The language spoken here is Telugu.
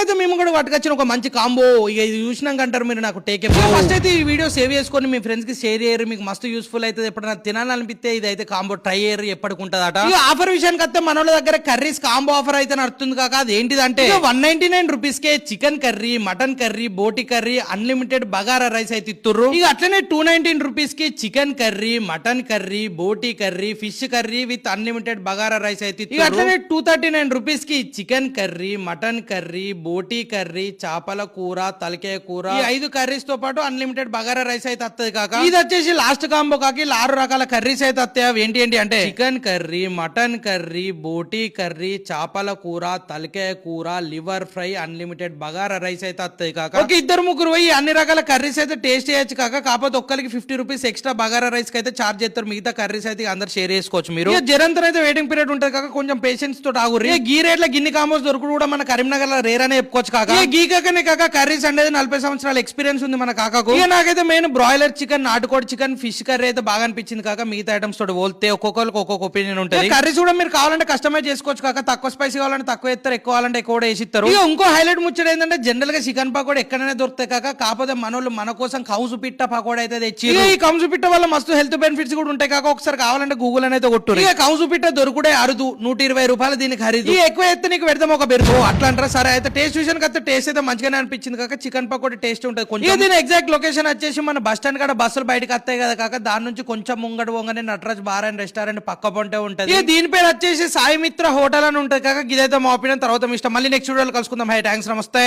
అయితే మేము కూడా పట్టుకొచ్చిన ఒక మంచి కాంబో. ఇక ఇది చూసినాక అంటారు మీరు నాకు టేకే. ఫస్ట్ అయితే ఈ వీడియో సేవ్ చేసుకొని మీ ఫ్రెండ్స్ కి షేర్ చేయరు, మీకు మస్తు యూస్ఫుల్ అవుతుంది. ఎప్పుడైనా తినాలనిపిస్తే ఇది అయితే కాంబో ట్రై చేయరు, ఎప్పటికుంటదట. ఈ ఆఫర్ విషయానికి వస్తే మన వాళ్ళ దగ్గర కర్రీస్ కాంబో ఆఫర్ అయితే నడుతుంది కాక. అది ఏంటిదంటే 199 రూపీస్ కే చికెన్ కర్రీ, మటన్ కర్రీ, బోటి కర్రీ, అన్లిమిటెడ్ బగారా రైస్ అయితే ఇస్తుర్రు. ఇక అట్లనే 219 రూపీస్ కి చికెన్ కర్రీ, మటన్ కర్రీ, బోటి curry, fish curry with unlimited bagara rice అయితే ఇక అట్లనే 239 రూపీస్ కి చికెన్ కర్రీ, మటన్ కర్రీ, బోటి కర్రీ, చేపల కూర, తలకాయ కూర, ఈ 5 కర్రీస్ తో పాటు అన్లిమిటెడ్ బగారా రైస్ అయితే వస్తుంది కాక. ఇది వచ్చేసి లాస్ట్ కాంబో కాకి 6 రకాల కర్రీస్ అయితే వస్తాయి. అవి ఏంటి ఏంటి అంటే చికెన్ కర్రీ, మటన్ కర్రీ, బోటి కర్రీ, చేపల కూర, తలకాయ కూర, liver fry, unlimited bagara rice అయితే వస్తాయి కాక. ఒక 2-3 పోయి అన్ని రకాల కర్రీస్ అయితే టేస్ట్ చేయొచ్చు కాక. కాకపోతే ఒక్కరికి 50 రూపీస్ ఎక్స్ట్రా బగారా రైస్ కి అయితే చార్జ్ చేస్తారు. మిగతా కర్రీస్ అయితే అందరు షేర్ చేసుకోవచ్చు. మీరు జరంతరం అయితే వెయిటింగ్ పీరియడ్ ఉంటుంది కాక, కొంచెం పేషెన్స్ తో ఆగురి. గీ రేట్ల గిన్ని కాంబోస్ దొరుకుడు కూడా మన కరీంనగర్ లో రేర్ అనే చెప్పుకోవచ్చు కాక. గీ కాకనే కాక కర్రీస్ అనేది 40 సంవత్సరాల ఎక్స్పీరియన్స్ ఉంది మన కాకకు. ఇక నాకైతే మెయిన్ బ్రాయిలర్ చికెన్, నాటుకోడి చికెన్, ఫిష్ కర్రీ అయితే బాగా అనిపించింది కాక. మిగతా ఐటమ్స్ తోటి పోలితే ఒక్కొక్కరికి ఒక్కొక్క ఒపీనియన్ ఉంటుంది. కర్రీస్ కూడా మీరు కావాలంటే కస్టమైజ్ చేసుకోవచ్చు కాక. తక్కువ స్పైసీ కావాలంటే తక్కువ ఎత్తారు, ఎక్కువ కావాలంటే ఎక్కువ కూడా వేసిస్తారు. ఇక ఇంకో హైలైట్ ముచ్చట ఏంటంటే జనరల్ గా చికెన్ పకోడా ఎక్కడైనా దొరుకుతాయి కాక. కాకపోతే మనోళ్ళు మన కోసం కౌసు పిట్ట పకోడా అయితే తెచ్చి, ఈ కౌసు పిట్ట వల్ల మస్తు హెల్త్ బెనిఫిట్స్ కూడా ఉంటాయి కాక. ఒకసారి కావాలంటే గూగుల్ అనేది కొట్టు. ఇక కౌసు పిట్ట దొరుకుడే అరుదు, 120 రూపాయలు దీనికి ఖరీదు. ఎక్కువ ఎత్తే నీకు పెడతాం ఒక బెరుకు అట్లా అంటారా. సరే అయితే టేస్ట్ విషయానికి అయితే టేస్ట్ అయితే మంచిగానే అనిపించింది కాక. చికెన్ పకోడీ టేస్ట్ ఉంటుంది కొంచెం. దీని ఎగ్జాక్ట్ లొకేషన్ వచ్చేసి మన బస్ స్టాండ్ కాడ బస్సులు బయటకు వస్తాయి కదా కాక. దాని నుంచి కొంచెం ముంగడు పోగానే నటరాజ్ బార్ అండ్ రెస్టారెంట్ పక్క పొంటే ఉంటది. దీని పేరు వచ్చేసి సాయి మిత్ర హోటల్ అని ఉంటుంది కాక. ఇదైతే మా ఒపీనియన్. తర్వాత మీ ఇష్టం. మళ్ళీ నెక్స్ట్ వీడియోలో కలుసుకుందాం. హై థ్యాంక్స్, నమస్తే.